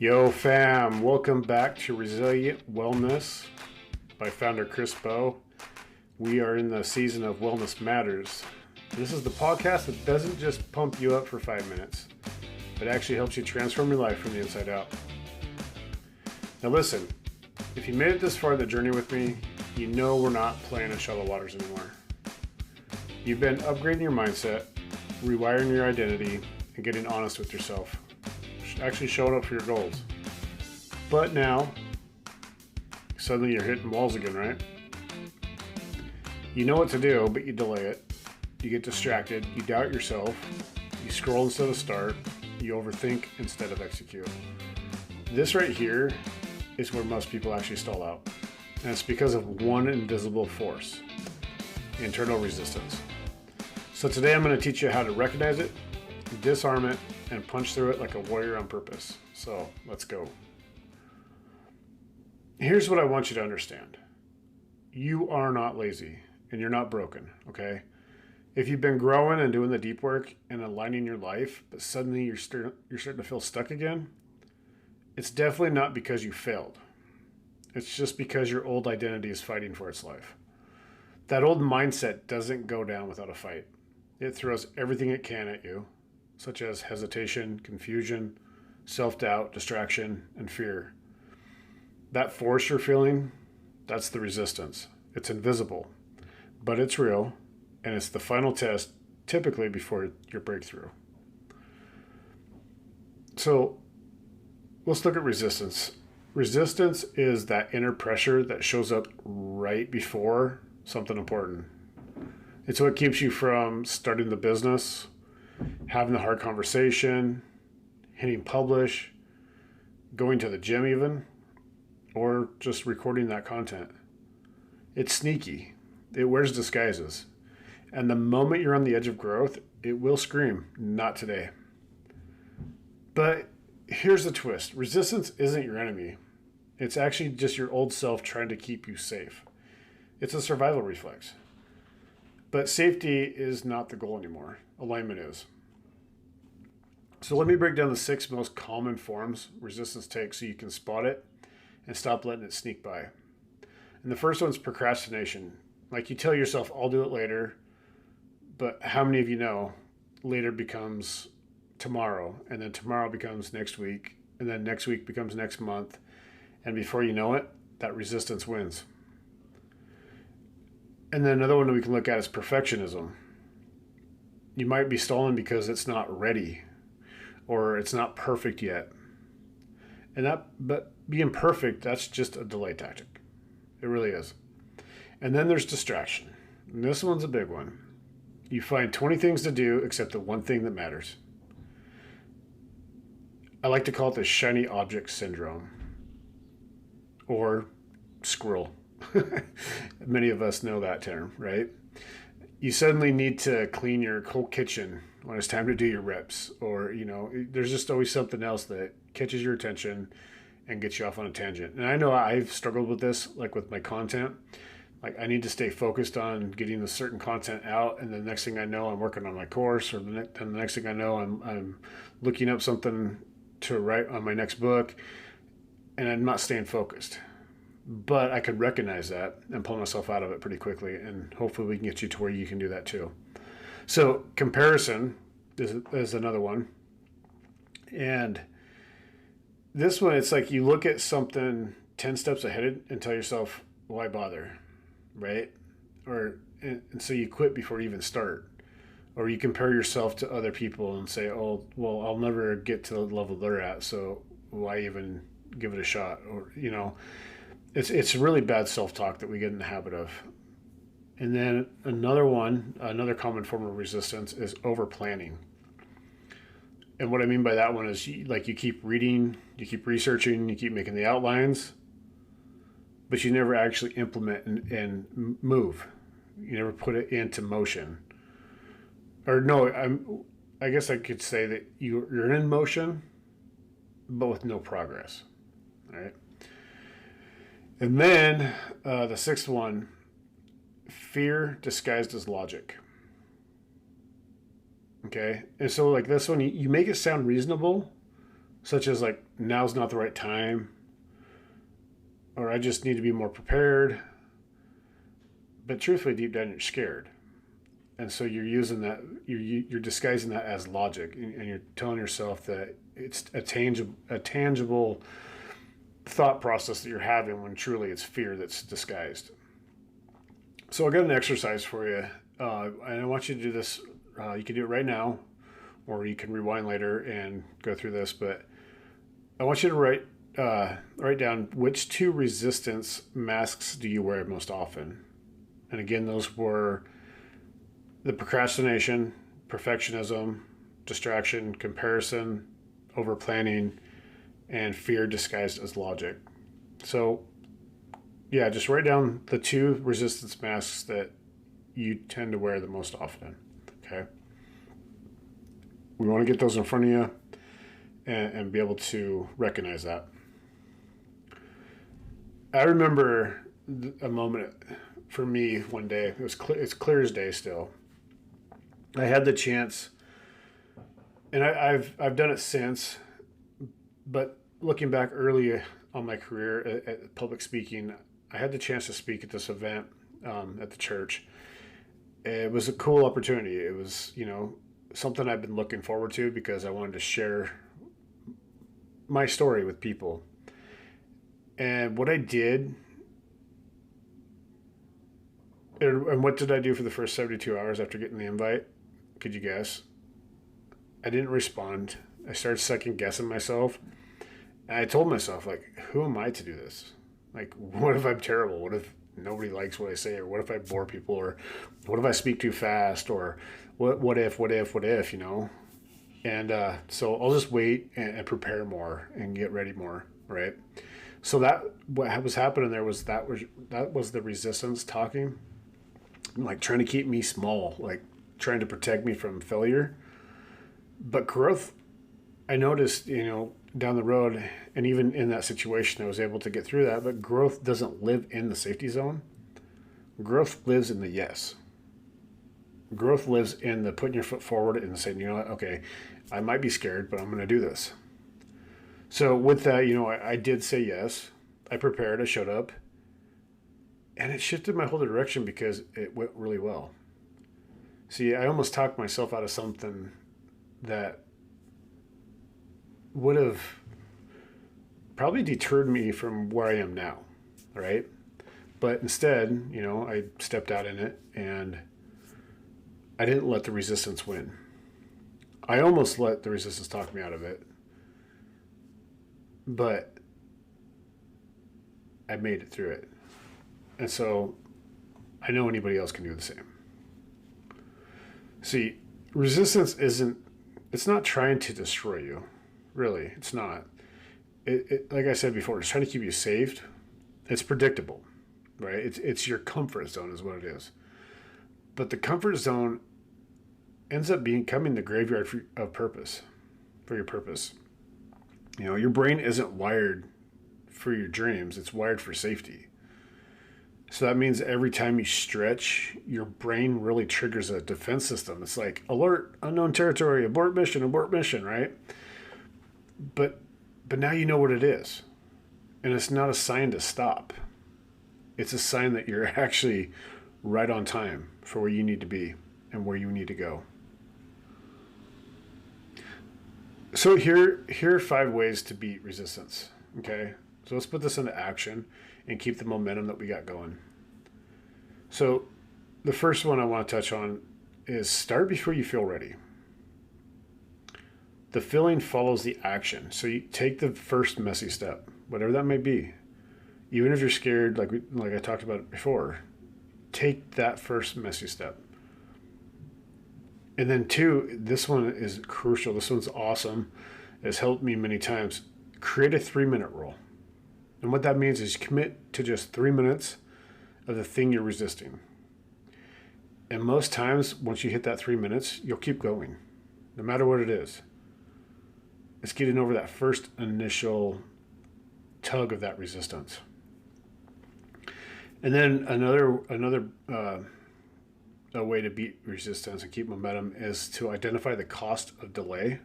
Yo fam, welcome back to Resilient Wellness by founder Chris Boe. We are in the season of Wellness Matters. This is the podcast that doesn't just pump you up for 5 minutes, but actually helps you transform your life from the inside out. Now listen, if you made it this far in the journey with me, you know we're not playing in shallow waters anymore. You've been upgrading your mindset, rewiring your identity, and getting honest with yourself. Actually showing up for your goals. But now, suddenly you're hitting walls again, right? You know what to do, but you delay it. You get distracted, you doubt yourself, you scroll instead of start, you overthink instead of execute. This right here is where most people actually stall out. And it's because of one invisible force, internal resistance. So today I'm going to teach you how to recognize it, disarm it, and punch through it like a warrior on purpose. So let's go. Here's what I want you to understand. You are not lazy and you're not broken, okay? If you've been growing and doing the deep work and aligning your life, but suddenly you're starting to feel stuck again, it's definitely not because you failed. It's just because your old identity is fighting for its life. That old mindset doesn't go down without a fight. It throws everything it can at you, such as hesitation, confusion, self-doubt, distraction, and fear. That force you're feeling, that's the resistance. It's invisible, but it's real, and it's the final test, typically before your breakthrough. So let's look at resistance. Resistance is that inner pressure that shows up right before something important. It's what keeps you from starting the business, having the hard conversation, hitting publish, going to the gym even, or just recording that content. It's sneaky. It wears disguises. And the moment you're on the edge of growth, it will scream, not today. But here's the twist. Resistance isn't your enemy. It's actually just your old self trying to keep you safe. It's a survival reflex. But safety is not the goal anymore. Alignment is. So let me break down the 6 most common forms resistance takes so you can spot it and stop letting it sneak by. And the first one's procrastination. Like you tell yourself, I'll do it later. But how many of you know later becomes tomorrow, and then tomorrow becomes next week, and then next week becomes next month. And before you know it, that resistance wins. And then another one that we can look at is perfectionism. You might be stalling because it's not ready or it's not perfect yet. But being perfect, that's just a delay tactic. It really is. And then there's distraction. And this one's a big one. You find 20 things to do except the one thing that matters. I like to call it the shiny object syndrome or squirrel. Many of us know that term, right? You suddenly need to clean your whole kitchen when it's time to do your reps, or there's just always something else that catches your attention and gets you off on a tangent. And I know I've struggled with this, like with my content. Like I need to stay focused on getting the certain content out, and the next thing I know, I'm working on my course, or the next thing I know, I'm looking up something to write on my next book, and I'm not staying focused. But I could recognize that and pull myself out of it pretty quickly, and hopefully we can get you to where you can do that too. So comparison is another one. And this one, it's like you look at something 10 steps ahead and tell yourself, why bother, right? And so you quit before you even start. Or you compare yourself to other people and say, oh, well, I'll never get to the level they're at, so why even give it a shot? Or, It's really bad self-talk that we get in the habit of. And then another common form of resistance is over-planning. And what I mean by that one is you keep reading, you keep researching, you keep making the outlines, but you never actually implement and move. You never put it into motion. Or no, I guess I could say that you're in motion, but with no progress. All right. And then the 6th one, fear disguised as logic. Okay. And so like this one, you make it sound reasonable, such as like, now's not the right time, or I just need to be more prepared. But truthfully, deep down, you're scared. And so you're using that, you're disguising that as logic, and you're telling yourself that it's a tangible thought process that you're having when truly it's fear that's disguised. So I got an exercise for you, and I want you to do this. You can do it right now, or you can rewind later and go through this. But I want you to write down, which two resistance masks do you wear most often. And again, those were the procrastination, perfectionism, distraction, comparison, over planning, and fear disguised as logic. So yeah, just write down the two resistance masks that you tend to wear the most often. Okay. We want to get those in front of you and be able to recognize that. I remember a moment for me one day. It's clear as day still. I had the chance, and I've done it since, but looking back early on my career at public speaking, I had the chance to speak at this event at the church. It was a cool opportunity. It was, something I've been looking forward to because I wanted to share my story with people. And what I did, and what did I do for the first 72 hours after getting the invite? Could you guess? I didn't respond. I started second guessing myself. And I told myself, like, who am I to do this? Like, what if I'm terrible? What if nobody likes what I say? Or what if I bore people? Or what if I speak too fast? Or what if, And so I'll just wait and prepare more and get ready more, right? So that what was happening there was that was the resistance talking, like trying to keep me small, like trying to protect me from failure. But growth, I noticed, down the road, and even in that situation, I was able to get through that. But growth doesn't live in the safety zone. Growth lives in the yes. Growth lives in the putting your foot forward and saying, okay, I might be scared, but I'm going to do this. So with that, I did say yes. I prepared, I showed up, and it shifted my whole direction because it went really well. See, I almost talked myself out of something that would have probably deterred me from where I am now, right? But instead, I stepped out in it, and I didn't let the resistance win. I almost let the resistance talk me out of it, but I made it through it. And so I know anybody else can do the same. See, resistance it's not trying to destroy you. Really, it's not. It like I said before, it's trying to keep you safe. It's predictable, right? It's your comfort zone is what it is. But the comfort zone ends up becoming the graveyard of purpose, for your purpose. Your brain isn't wired for your dreams. It's wired for safety. So that means every time you stretch, your brain really triggers a defense system. It's like, alert, unknown territory, abort mission, right? But now you know what it is. And it's not a sign to stop. It's a sign that you're actually right on time for where you need to be and where you need to go. So here are 5 ways to beat resistance. Okay? So let's put this into action and keep the momentum that we got going. So the first one I want to touch on is start before you feel ready. The feeling follows the action. So you take the first messy step, whatever that may be. Even if you're scared, like I talked about before, take that first messy step. And then 2, this one is crucial. This one's awesome. It's helped me many times. Create a 3-minute rule. And what that means is commit to just 3 minutes of the thing you're resisting. And most times, once you hit that 3 minutes, you'll keep going, no matter what it is. It's getting over that first initial tug of that resistance. And then another a way to beat resistance and keep momentum is to identify the cost of delay.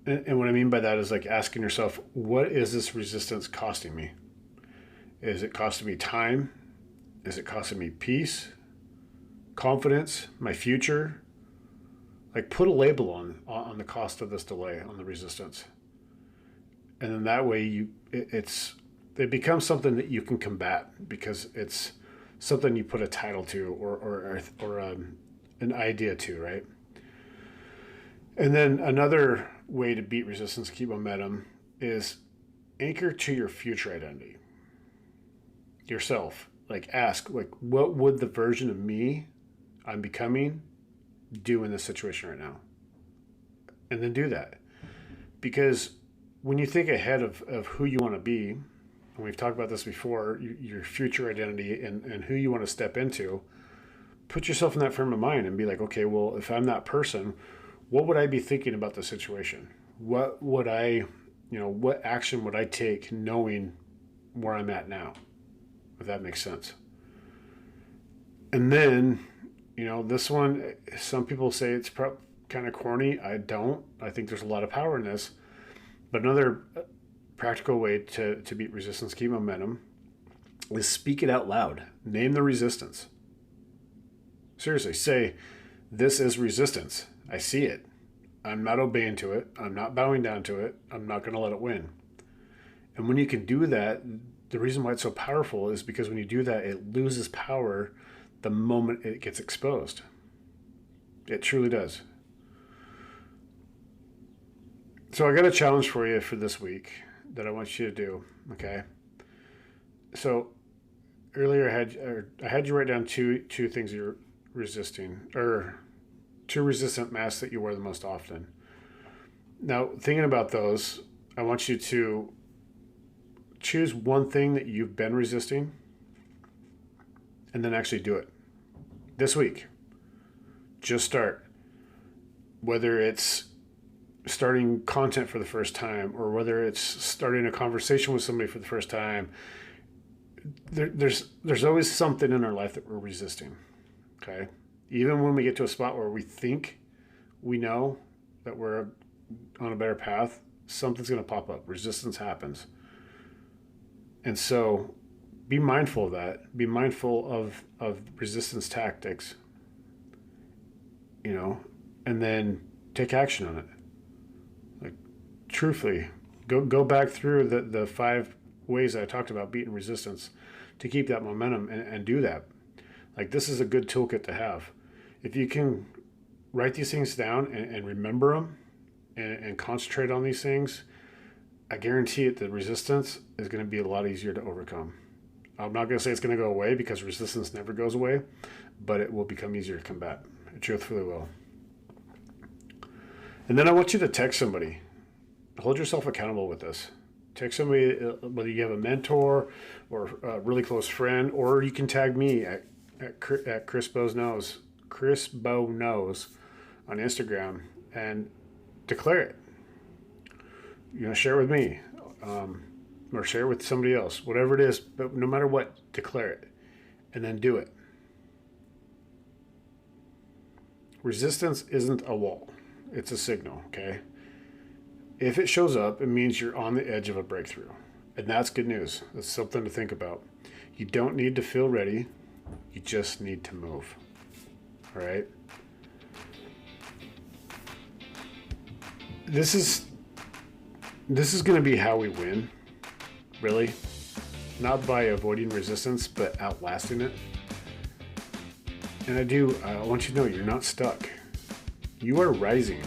And what I mean by that is like asking yourself, what is this resistance costing me? Is it costing me time? Is it costing me peace, confidence, my future? Like put a label on the cost of this delay, on the resistance. And then that way it becomes something that you can combat because it's something you put a title to or an idea to, right? And then another way to beat resistance, keep momentum, is anchor to your future identity. Yourself. Like ask, like, what would the version of me I'm becoming do in this situation right now? And then do that. Because when you think ahead of who you want to be, and we've talked about this before, your future identity and who you want to step into, put yourself in that frame of mind and be like, okay, well, if I'm that person, what would I be thinking about the situation? What would what action would I take knowing where I'm at now? If that makes sense. And then, this one, some people say it's kind of corny. I don't. I think there's a lot of power in this. But another practical way to beat resistance, keep momentum, is speak it out loud. Name the resistance. Seriously, say, this is resistance. I see it. I'm not obeying to it. I'm not bowing down to it. I'm not going to let it win. And when you can do that, the reason why it's so powerful is because when you do that, it loses power the moment it gets exposed. It truly does. So I got a challenge for you for this week that I want you to do, okay? So earlier I had you write down two things you're resisting, or two resistant masks that you wear the most often. Now, thinking about those, I want you to choose one thing that you've been resisting and then actually do it this week. Just start. Whether it's starting content for the first time or whether it's starting a conversation with somebody for the first time, there's always something in our life that we're resisting, okay? Even when we get to a spot where we think we know that we're on a better path, something's going to pop up. Resistance happens. And so be mindful of that. Be mindful of resistance tactics, and then take action on it. Like, truthfully, go back through the 5 ways I talked about beating resistance to keep that momentum and do that. Like, this is a good toolkit to have. If you can write these things down and remember them and concentrate on these things, I guarantee it, the resistance is going to be a lot easier to overcome. I'm not going to say it's going to go away because resistance never goes away, but it will become easier to combat. It truthfully will. And then I want you to text somebody. Hold yourself accountable with this. Text somebody, whether you have a mentor or a really close friend, or you can tag me at Chris Boe Knows. Chris Boe Knows on Instagram, and declare it. Share it with me, or share it with somebody else, whatever it is, but no matter what, declare it and then do it. Resistance isn't a wall. It's a signal, okay? If it shows up, it means you're on the edge of a breakthrough. And that's good news. That's something to think about. You don't need to feel ready. You just need to move. All right? This is going to be how we win, really. Not by avoiding resistance, but outlasting it. And I want you to know you're not stuck. You are rising.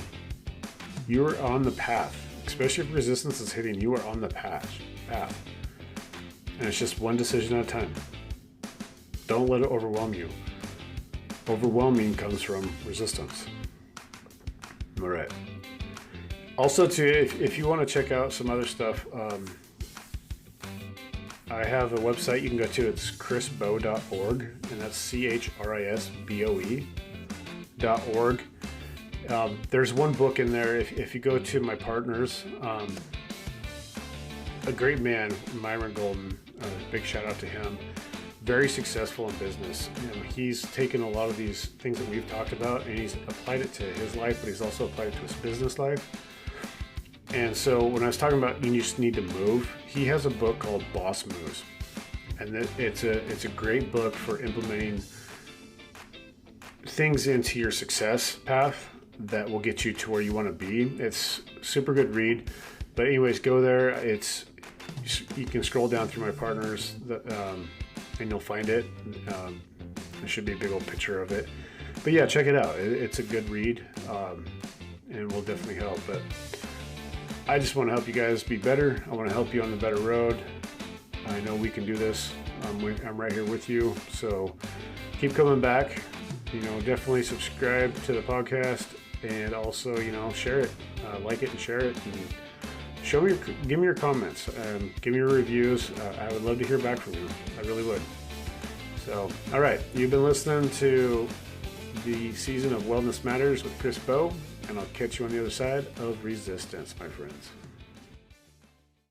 You are on the path. Especially if resistance is hitting, you are on the path. And it's just one decision at a time. Don't let it overwhelm you. Overwhelming comes from resistance. All right. Also, too, if you want to check out some other stuff, I have a website you can go to. It's chrisboe.org, and that's CHRISBOE.org. There's one book in there. If you go to my partners, a great man, Myron Golden, big shout out to him. Very successful in business. He's taken a lot of these things that we've talked about and he's applied it to his life, but he's also applied it to his business life. And so when I was talking about you just need to move, he has a book called Boss Moves. And it's a great book for implementing things into your success path that will get you to where you want to be. It's super good read. But anyways, go there. You can scroll down through my partners and you'll find it. There should be a big old picture of it. But yeah, check it out. It's a good read and will definitely help. But I just want to help you guys be better. I want to help you on the better road. I know we can do this. I'm right here with you. So keep coming back. Definitely subscribe to the podcast and also, share it, like it and share it. And give me your comments. Give me your reviews. I would love to hear back from you. I really would. So, all right. You've been listening to the season of Wellness Matters with Chris Boe. And I'll catch you on the other side of resistance, my friends.